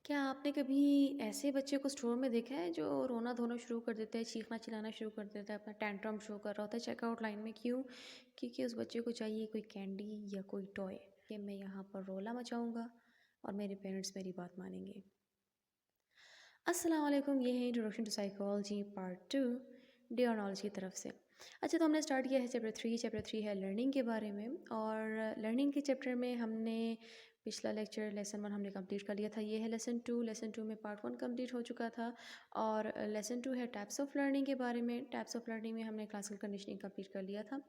क्या आपने कभी ऐसे बच्चे को स्टोर में देखा है जो रोना-धोना शुरू कर देता है, चीखना-चिल्लाना शुरू कर देता है, अपना टेंट्रम शो कर रहा होता है चेकआउट लाइन में? क्यों? क्योंकि उस बच्चे को चाहिए कोई कैंडी या कोई टॉय कि मैं यहाँ पर रोला मचाऊँगा और मेरे पेरेंट्स मेरी बात मानेंगे। अस्सलाम वालेकुम, ये है introduction to psychology part 2 day और नॉलेज की तरफ से। अच्छा, तो हमने स्टार्ट किया है चैप्टर 3 है लर्निंग के बारे में। और लर्निंग के चैप्टर में हमने पिछला लेक्चर लेसन 1 हमने कंप्लीट कर लिया था। ये है लेसन 2 में पार्ट 1 कंप्लीट हो चुका था। और लेसन 2 है टाइप्स ऑफ लर्निंग के बारे में। टाइप्स ऑफ लर्निंग में हमने क्लासिकल कंडीशनिंग कंप्लीट कर लिया था।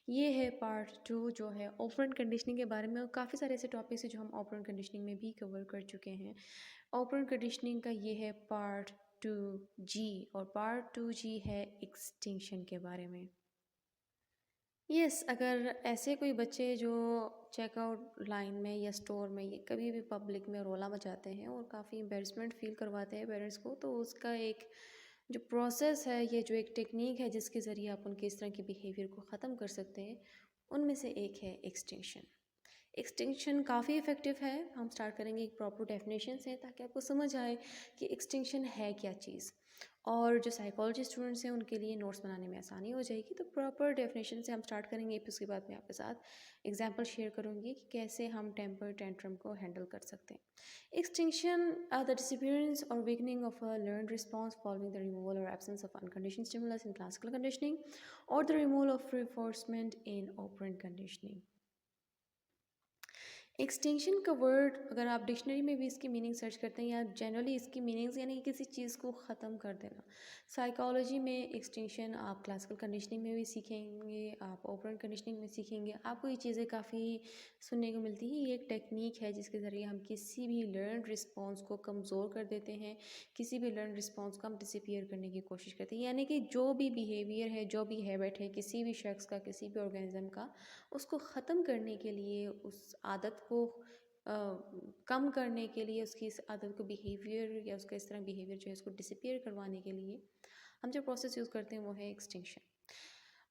ये है पार्ट 2 जो है ऑपरेंट कंडीशनिंग के बारे में। और काफ़ी सारे ऐसे टॉपिक्स हैं जो हम ऑपरेंट कंडीशनिंग में भी कवर कर चुके हैं। ऑपरेंट कंडीशनिंग का ये है पार्ट 2 जी। और पार्ट 2 जी है एक्सटिंक्शन के बारे में। यस, अगर ऐसे कोई बच्चे जो चेकआउट लाइन में या स्टोर में ये कभी भी पब्लिक में रोला मचाते हैं और काफ़ी एम्बेरसमेंट फील करवाते हैं पेरेंट्स को, तो उसका एक जो प्रोसेस है, ये जो एक टेक्निक है जिसके ज़रिए आप उनके इस तरह के बिहेवियर को ख़त्म कर सकते हैं, उनमें से एक है एक्सटिंक्शन। एक्सटिंक्शन काफ़ी इफ़ेक्टिव है। हम स्टार्ट करेंगे एक प्रॉपर डेफिनेशन से ताकि आपको समझ आए कि एक्सटिंक्शन है क्या चीज़। और जो साइकोलॉजी स्टूडेंट्स हैं उनके लिए नोट्स बनाने में आसानी हो जाएगी। तो प्रॉपर डेफिनेशन से हम स्टार्ट करेंगे, फिर उसके बाद मैं आपके साथ एग्जांपल शेयर करूँगी कि कैसे हम टेम्पर टेंट्रम को हैंडल कर सकते हैं। एक्सटिंक्शन द डिसअपीयरेंस और weakening of a learned response following the removal और absence of unconditioned stimulus in classical conditioning और the removal of reinforcement in operant conditioning. Extension का वर्ड अगर आप डिक्शनरी में भी इसकी मीनिंग सर्च करते हैं या जनरली इसकी मीनिंग्स यानी कि किसी चीज़ को ख़त्म कर देना। साइकोलॉजी में एक्सटेंशन आप क्लासिकल कंडीशनिंग में भी सीखेंगे, आप ऑपरेंट कंडीशनिंग में सीखेंगे। आपको ये चीज़ें काफ़ी सुनने को मिलती है। ये एक टेक्निक है जिसके ज़रिए हम किसी भी लर्न रिस्पॉन्स को कमज़ोर कर देते हैं, किसी भी लर्न रिस्पॉन्स को हम डिसअपीयर करने की कोशिश करते हैं। यानी कि जो भी बिहेवियर है, जो भी हैबिट है किसी भी शख्स का, किसी भी ऑर्गेनिज्म का, उसको ख़त्म करने के लिए, उस आदत को कम करने के लिए, उसकी इस आदत को बिहेवियर या उसका इस तरह बिहेवियर जो है उसको डिसअपीयर करवाने के लिए हम जो प्रोसेस यूज़ करते हैं वो है एक्सटिंक्शन।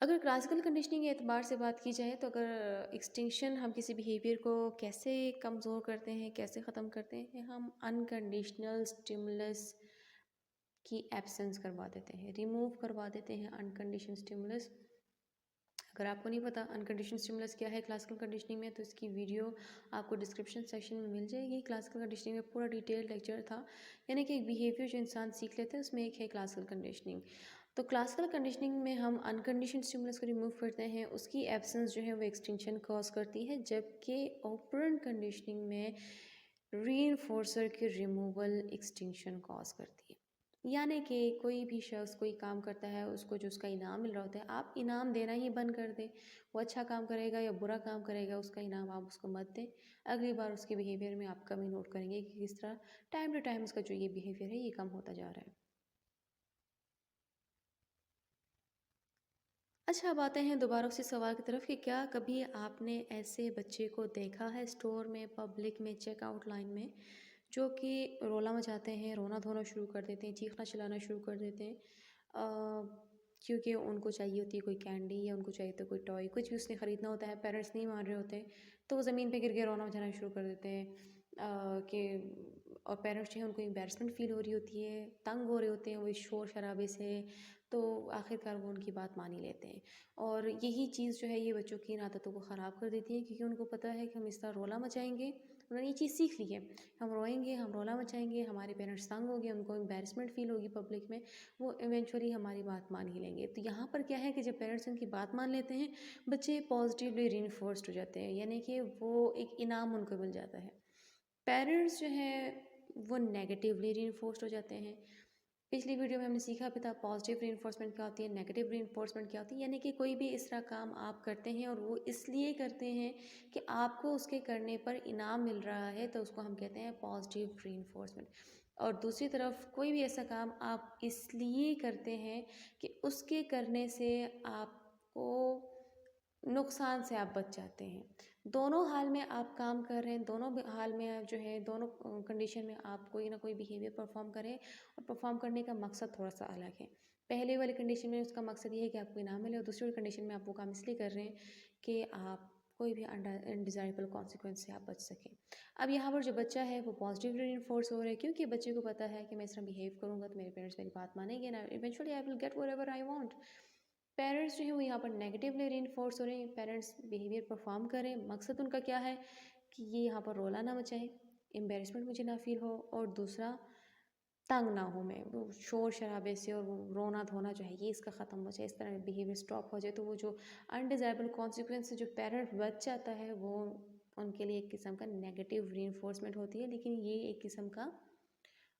अगर क्लासिकल कंडीशनिंग के एतबार से बात की जाए तो अगर एक्सटिंक्शन हम किसी बिहेवियर को कैसे कमज़ोर करते हैं, कैसे ख़त्म करते हैं, हम अनकंडीशनल स्टिमुलस की एब्सेंस करवा देते हैं, रिमूव करवा देते हैं अनकंडीशनल स्टिमुलस। अगर आपको नहीं पता अनकंडीशनल स्टिमुलस क्या है क्लासिकल कंडीशनिंग में, तो इसकी वीडियो आपको डिस्क्रिप्शन सेक्शन में मिल जाएगी। क्लासिकल कंडीशनिंग में पूरा डिटेल लेक्चर था। यानी कि एक बिहेवियर जो इंसान सीख लेता है उसमें एक है क्लासिकल कंडीशनिंग। तो क्लासिकल कंडीशनिंग में हम अनकंडीशनल स्टिमुलस को रिमूव करते हैं, उसकी एब्सेंस जो है वो एक्सटिंक्शन कॉज करती है। जबकि ऑपरेंट कंडीशनिंग में रीइंफोर्सर की रिमूवल एक्सटिंक्शन कॉज करती है। यानी कि कोई भी शख्स कोई काम करता है, उसको जो उसका इनाम मिल रहा होता है, आप इनाम देना ही बंद कर दें। वो अच्छा काम करेगा या बुरा काम करेगा, उसका इनाम आप उसको मत दें। अगली बार उसके बिहेवियर में आप कमी नोट करेंगे कि किस तरह टाइम टू टाइम उसका जो ये बिहेवियर है ये कम होता जा रहा है। अच्छा, अब आते हैं दोबारा उसी सवाल की तरफ कि क्या कभी आपने ऐसे बच्चे को देखा है स्टोर में, पब्लिक में, चेकआउट लाइन में, जो कि रोला मचाते हैं, रोना-धोना शुरू कर देते हैं, चीखना-चिल्लाना शुरू कर देते हैं, क्योंकि उनको चाहिए होती है कोई कैंडी या उनको चाहिए होता है कोई टॉय, कुछ भी उसने ख़रीदना होता है, पेरेंट्स नहीं मान रहे होते, तो वो ज़मीन पे गिर के रोना मचाना शुरू कर देते हैं। कि और पेरेंट्स जो है उनको एम्बैरेसमेंट फ़ील हो रही होती है, तंग हो रहे होते हैं वो इस शोर-शराबे से, तो आखिरकार वो उनकी बात मान ही लेते हैं। और यही चीज़ जो है ये बच्चों की इन आदतों को ख़राब कर देती है, क्योंकि उनको पता है कि हम इस तरह रोला मचाएँगे, उन्होंने ये चीज़ सीख ली है, हम रोएँगे, हम रोला मचाएँगे, हमारे पेरेंट्स तंग होंगे, उनको एम्बैरेसमेंट फ़ील होगी पब्लिक में, वो इवेंचुअली हमारी बात मान ही लेंगे। तो यहाँ पर क्या है कि जब पेरेंट्स उनकी बात मान लेते हैं, बच्चे पॉजिटिवली रीइंफोर्स्ड हो जाते हैं, यानी कि वो एक इनाम उनको मिल जाता है। पेरेंट्स जो हैं वो नेगेटिवली रीइंफोर्स्ड हो जाते हैं। पिछली वीडियो में हमने सीखा भी था पॉजिटिव रीइंफोर्समेंट क्या होती है, नेगेटिव रीइंफोर्समेंट क्या होती है। यानी कि कोई भी इस तरह काम आप करते हैं और वो इसलिए करते हैं कि आपको उसके करने पर इनाम मिल रहा है, तो उसको हम कहते हैं पॉजिटिव रीइंफोर्समेंट। और दूसरी तरफ कोई भी ऐसा काम आप इसलिए करते हैं कि उसके करने से आपको नुकसान से आप बच जाते हैं। दोनों हाल में आप काम कर रहे हैं, दोनों हाल में आप जो है दोनों कंडीशन में आप कोई ना कोई बिहेवियर परफॉर्म करें, और परफॉर्म करने का मकसद थोड़ा सा अलग है। पहले वाली कंडीशन में उसका मकसद ये है कि आपको इनाम मिले, और दूसरी वाली कंडीशन में आप वो काम इसलिए कर रहे हैं कि आप कोई भी अनडिज़ायरेबल कॉन्सिक्वेंस से आप बच सकें। अब यहाँ पर जो बच्चा है वो पॉजिटिवली रीइंफोर्स हो रहा है, क्योंकि बच्चे को पता है कि मैं इस तरह बिहेव करूँगा तो मेरे पेरेंट्स मेरी बात मानेंगे ना, eventually I will get whatever I want. Parents जो है वो यहाँ पर नेगेटिवली रीइंफोर्स हो रहे हैं, पेरेंट्स बिहेवियर परफॉर्म करें, मकसद उनका क्या है कि ये यहाँ पर रोला ना मचाए, एम्बेरसमेंट मुझे ना फील हो, और दूसरा तंग ना हो मैं, वो शोर शराबे से और वो रोना धोना जो है ये इसका ख़त्म हो जाए, इस तरह बिहेवियर स्टॉप हो जाए, तो वो जो अनडिज़ायरेबल कॉन्सिक्वेंस से जो पेरेंट बच जाता है वो उनके लिए एक किस्म का नेगेटिव रीइंफोर्समेंट होती है। लेकिन ये एक किस्म का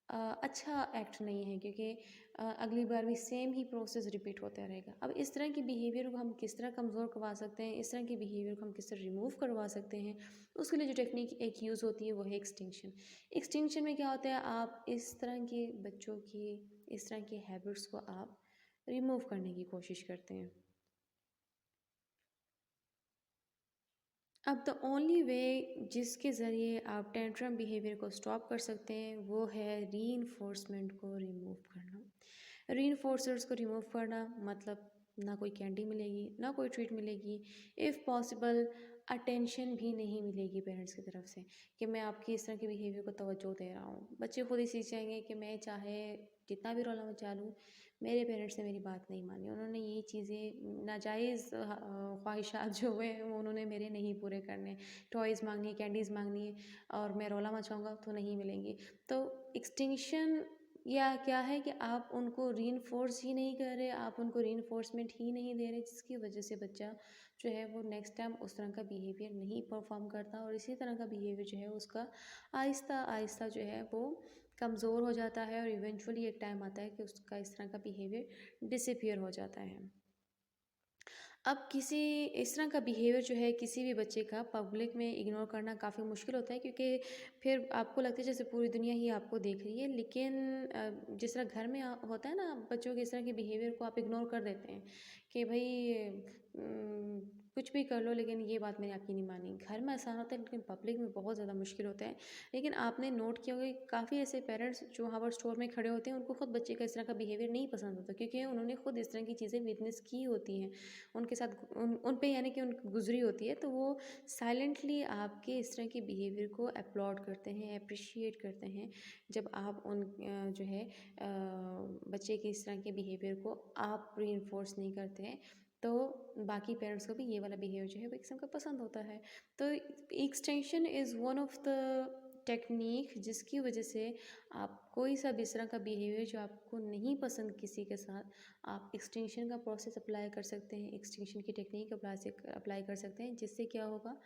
अच्छा एक्ट नहीं है, क्योंकि अगली बार भी सेम ही प्रोसेस रिपीट होता रहेगा। अब इस तरह की बिहेवियर को हम किस तरह कमज़ोर करवा सकते हैं, इस तरह की बिहेवियर को हम किस तरह रिमूव करवा सकते हैं, उसके लिए जो टेक्निक एक यूज़ होती है वो है एक्सटिंक्शन। एक्सटिंक्शन में क्या होता है, आप इस तरह के बच्चों की इस तरह की हैबिट्स को आप रिमूव करने की कोशिश करते हैं। अब द ओनली वे जिसके ज़रिए आप टेंट्रम बिहेवियर को स्टॉप कर सकते हैं वो है रीइंफोर्समेंट को रिमूव करना। रीइंफोर्सर्स को रिमूव करना मतलब ना कोई कैंडी मिलेगी, ना कोई ट्रीट मिलेगी, इफ़ पॉसिबल अटेंशन भी नहीं मिलेगी पेरेंट्स की तरफ से कि मैं आपकी इस तरह के बिहेवियर को तवज्जो दे रहा हूँ। बच्चे खुद ही सीख जाएंगे कि मैं चाहे जितना भी रौला मचा लूँ, मेरे पेरेंट्स ने मेरी बात नहीं मानी, उन्होंने ये चीज़ें नाजायज़ ख्वाहिशात जो हुए वो उन्होंने मेरे नहीं पूरे करने, टॉयज़ मांगनी है, कैंडीज़ मांगनी है और मैं रौला मचाऊंगा तो नहीं मिलेंगी। तो एक्सटिंक्शन या क्या है कि आप उनको रीइंफोर्स ही नहीं कर रहे, आप उनको रीइंफोर्समेंट ही नहीं दे रहे, जिसकी वजह से बच्चा जो है वो नेक्स्ट टाइम उस तरह का बिहेवियर नहीं परफॉर्म करता, और इसी तरह का बिहेवियर जो है उसका आहिस्ता आहिस्ता जो है वो कमज़ोर हो जाता है, और इवेंचुअली एक टाइम आता है कि उसका इस तरह का बिहेवियर डिसअपीयर हो जाता है। अब किसी इस तरह का बिहेवियर जो है किसी भी बच्चे का पब्लिक में इग्नोर करना काफ़ी मुश्किल होता है, क्योंकि फिर आपको लगता है जैसे पूरी दुनिया ही आपको देख रही है। लेकिन जिस तरह घर में होता है ना, बच्चों के इस तरह के बिहेवियर को आप इग्नोर कर देते हैं कि भाई कुछ भी कर लो लेकिन ये बात मैंने आपकी नहीं मानी। घर में आसान होता है लेकिन पब्लिक में बहुत ज़्यादा मुश्किल होता है। लेकिन आपने नोट किया होगा कि काफ़ी ऐसे पेरेंट्स जो वहाँ पर स्टोर में खड़े होते हैं उनको खुद बच्चे का इस तरह का बिहेवियर नहीं पसंद होता, क्योंकि उन्होंने खुद इस तरह की चीज़ें विटनेस की होती हैं, उनके साथ उन पे यानी कि उन गुजरी होती है, तो वो साइलेंटली आपके इस तरह के बिहेवियर को अपलॉड करते हैं, अप्रिशिएट करते हैं। जब आप उन जो है बच्चे के इस तरह के बिहेवियर को आप रीइंफोर्स नहीं करते हैं, तो बाकी पेरेंट्स को भी ये वाला बिहेवियर जो है वो एक किस्म का पसंद होता है। तो extension is one of the technique जिसकी वजह से आप कोई सा भी इस तरह का बिहेवियर जो आपको नहीं पसंद किसी के साथ, आप एक्सटेंशन का प्रोसेस अप्लाई कर सकते हैं, एक्सटेंशन की टेक्निक अप्लाई कर सकते हैं, जिससे क्या होगा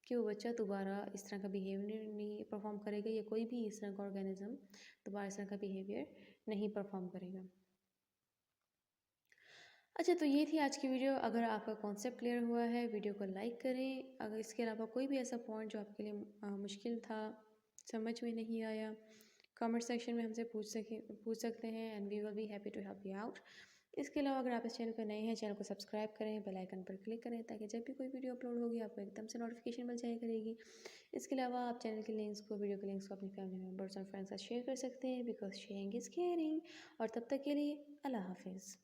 कि वो बच्चा दोबारा इस तरह का बिहेवियर नहीं परफॉर्म करेगा, या कोई भी इस तरह का ऑर्गेनिज्म दोबारा इस तरह का बिहेवियर नहीं परफॉर्म करेगा। अच्छा, तो ये थी आज की वीडियो। अगर आपका कॉन्सेप्ट क्लियर हुआ है, वीडियो को लाइक करें। अगर इसके अलावा कोई भी ऐसा पॉइंट जो आपके लिए मुश्किल था, समझ में नहीं आया, कमेंट सेक्शन में हमसे पूछ सकते हैं, and we will be happy to help you out. इसके अलावा अगर आप इस चैनल पर नए हैं, चैनल को सब्सक्राइब करें, बेल आइकन पर क्लिक करें, ताकि जब भी कोई वीडियो अपलोड होगी आपको एकदम से नोटिफिकेशन मिल जाया करेगी। इसके अलावा आप चैनल के लिंक्स को, वीडियो के लिंक्स को अपनी फैमिली मेम्बर्स और फ्रेंड्स के साथ शेयर कर सकते हैं, बिकॉज शेयरिंग इज़ केयरिंग। और तब तक के लिए अल्लाह हाफिज़।